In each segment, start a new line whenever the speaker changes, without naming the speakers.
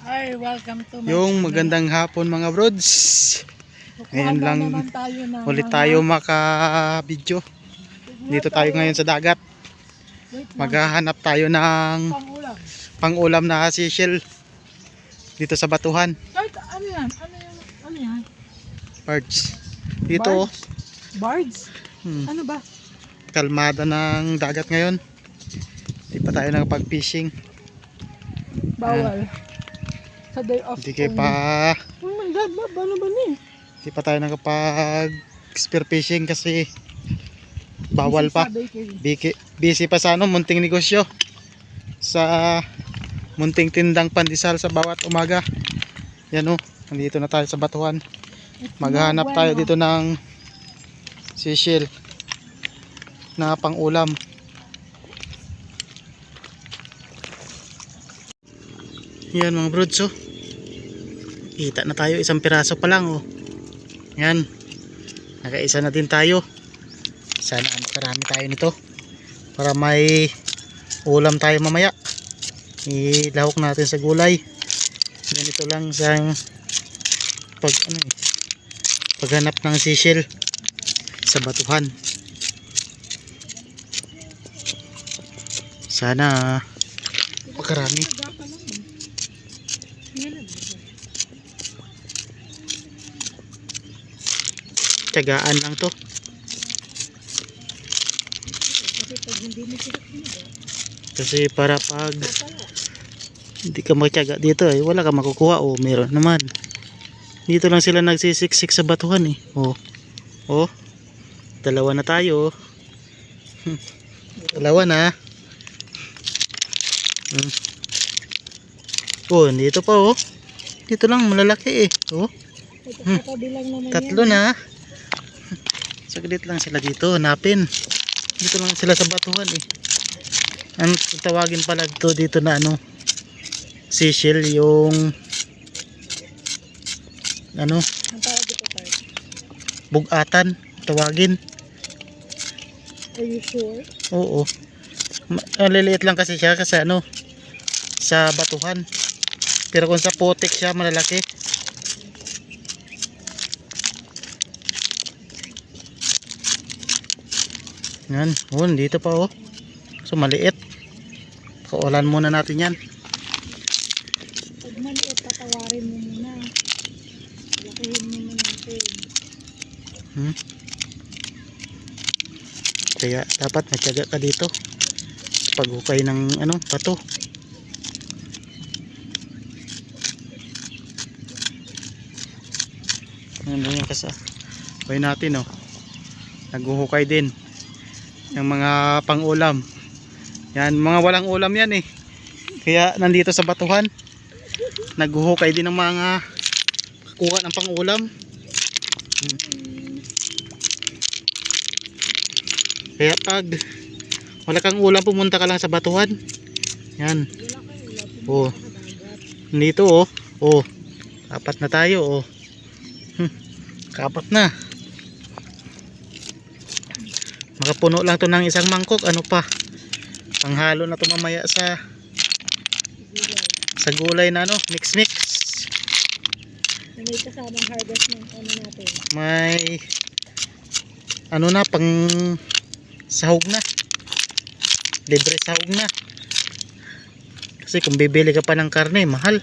Hi, welcome to my
Yung
channel.
magandang hapon mga brods. Ngayon lang
naman tayo ng
ulit tayo maka-video. Dito tayo ngayon sa dagat. Maghahanap tayo ng
Pangulam.
pang-ulam na seashell dito sa batuhan.
Kahit ano yan? Ano yan?
Birds. Dito
Birds? Ano ba?
kalmada ng dagat ngayon. Hindi pa tayo nakapag-fishing.
Bawal. Sa day off.
Hindi kayo pa
Oh my God, ano ba ni?
hindi pa tayo nakapag-spear fishing kasi bawal pa. Busy pa sa munting negosyo. Sa munting tindang pandesal sa bawat umaga. Yan nandito na tayo sa batuhan. Maghanap tayo dito ng seashell na pang-ulam. Yan mga brods kita na tayo, isang piraso pa lang yan, nakaisa na din tayo. Sana makarami tayo nito para may ulam tayo mamaya. Ilahok natin sa gulay. Ganito lang sa paghanap ng seashell sa batuhan. Sana makarami. Tiyagaan lang to. Kasi para pag hindi ka magtiyaga dito wala ka makukuha. Meron naman. Dito lang sila nagsisiksik sa batuhan dalawa na tayo. Dalawa na. Dito pa dito lang malalaki tatlo na. Saglit lang sila dito, hanapin. Dito lang sila sa batuhan Ang tawagin pala dito na seashell, yung bugatan tawagin.
Are you sure?
Oo. Maliliit lang kasi siya kasi sa batuhan. Pero kung sa putik siya malalaki. Yan, dito pa so maliit. Kaulan muna natin yan.
Pag maliit, patawarin mo muna. Lakihin mo muna natin.
Kaya dapat matyaga ka dito paghukay ng bato. Yung kasabay natin naghuhukay din ng mga pang-ulam. Yan, mga walang ulam yan kaya nandito sa batuhan naghuhukay din ng mga kuha ng pang-ulam. Kaya pag wala kang ulam, pumunta ka lang sa batuhan. Yan. Dito apat na tayo kapat na. Makapuno lang to ng isang mangkok. Panghalo na to mamaya sa gulay na mix.
May kasamang harvest ng natin.
May pang sahog na. Libre sahog na. Kasi kung bibili ka pa ng karne, mahal.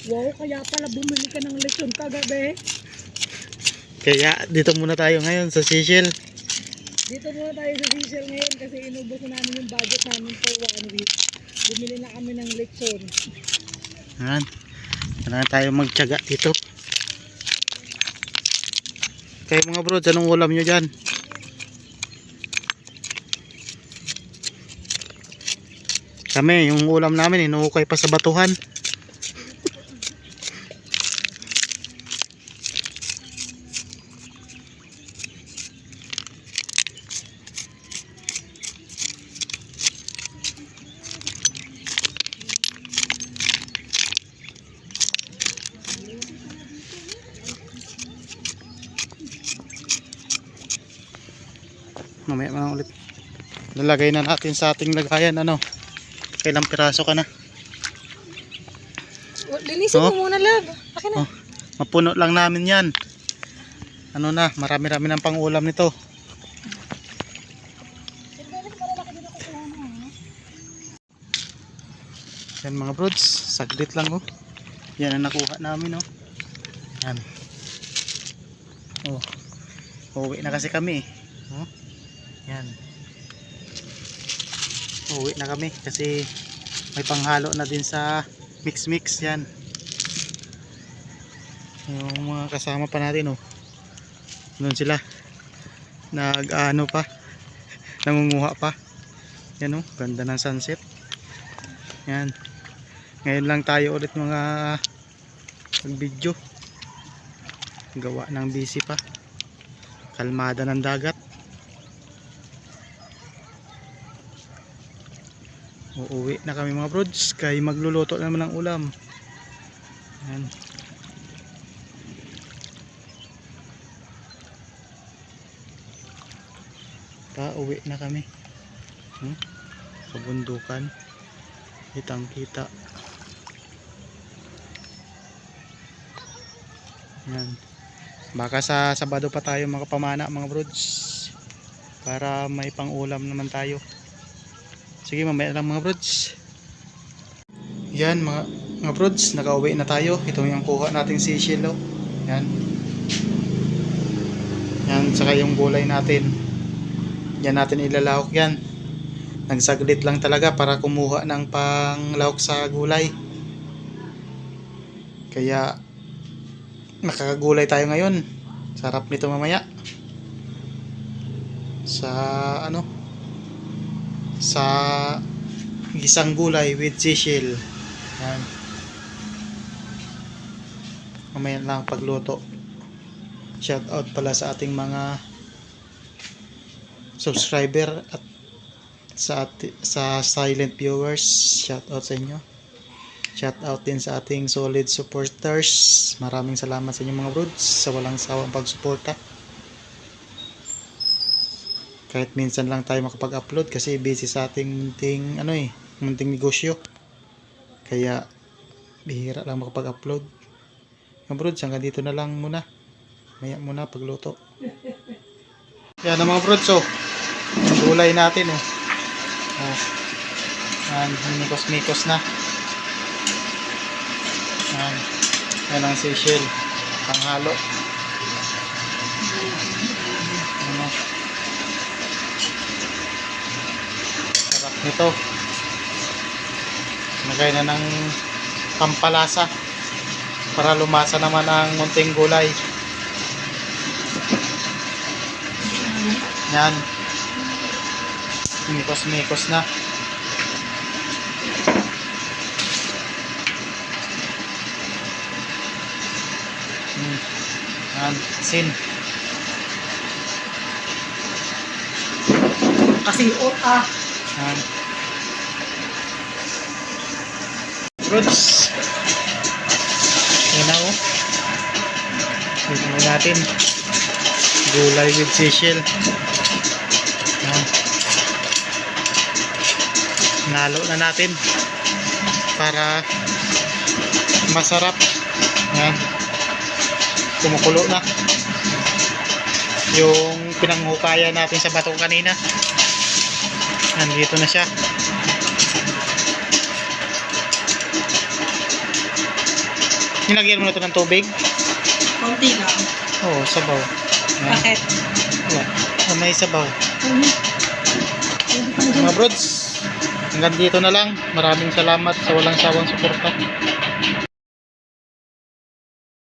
Wow, kaya pala bumili ka ng lechon kagabi.
Kaya dito muna tayo ngayon sa seashell.
Dito muna tayo sa seashell ngayon kasi inubos na namin yung budget namin for 1 week. Bumili na kami ng lechon.
Yan. Kailangan tayo magtiyaga dito. Kaya mga bro, anong ulam nyo dyan? Kami, yung ulam namin inuukay pa sa batuhan. Mamaya ulit lalagay na natin sa ating lagayan. Kailang piraso ka na?
Linisin
Oh.
mo muna lang. Akin na.
Oh, mapuno lang namin yan. Ano na, marami-rami ng pang-ulam nito. Yan mga brods, saglit lang oh. Yan ang nakuha namin oh. Yan. Oh. Uuwi na kasi kami. Oh. Yan. Uuwi na kami kasi may panghalo na din sa mix yan. Yung mga kasama pa natin oh. Doon sila. Nag-ano pa. Nangunguha pa. Yan oh, ganda ng sunset. Yan. Ngayon lang tayo ulit mga mag-video. Gawa ng busy pa. Kalmada ng dagat. Uuwi na kami mga brods. Kaya magluluto naman ng ulam. Yan. Uwi na kami. Sa bundukan. Kitang kita. Yan. Baka sa Sabado pa tayo makapamana mga brods. Para may pang-ulam naman tayo. Sige, mamaya lang mga brods. Yan mga brods, nakauwi na tayo. Ito yung kuha nating sisilo. Yan. Yan, saka yung gulay natin. Yan natin ilalahok yan. Nagsaglit lang talaga para kumuha ng panglahok sa gulay. Kaya nakakagulay tayo ngayon. Sarap nito mamaya. Sa ano? Sa gisang gulay with sisig. Yan. Mamaya lang pagluto. Shout out pala sa ating mga subscriber at sa silent viewers. Shout out sa inyo. Shout out din sa ating solid supporters. Maraming salamat sa inyo mga brods sa walang sawang pagsuporta. Kahit minsan lang tayo makapag-upload kasi busy sa ating munting negosyo. Kaya bihira lang makapag-upload. Mga brods, hanggang dito na lang muna. Maya muna pagluto. Yan ang mga brods oh. Ang gulay natin oh. Oh. Yan, mikos-mikos na. Yan. Yan ang sisig. Panghalo. Ano. Sarap nito. Nagay na ng pampalasa. Para lumasa naman ang munting gulay. Yan. Mikos-mikos na. Yan. Sin.
Kasi ota.
Yan. Fruits. Yan na oh. Tignan natin. Gulay with sisig. Yan. Nalo na natin para masarap. Yan. Kumukulo na yung pinanghukaya natin sa bato kanina. Nandito na siya. Nilagyan mo na ito ng tubig?
Konti lang.
Oo, sabaw. Yan.
Bakit?
Yan. May sabaw. Mga brods, hanggang dito na lang. Maraming salamat sa walang sawang suporta.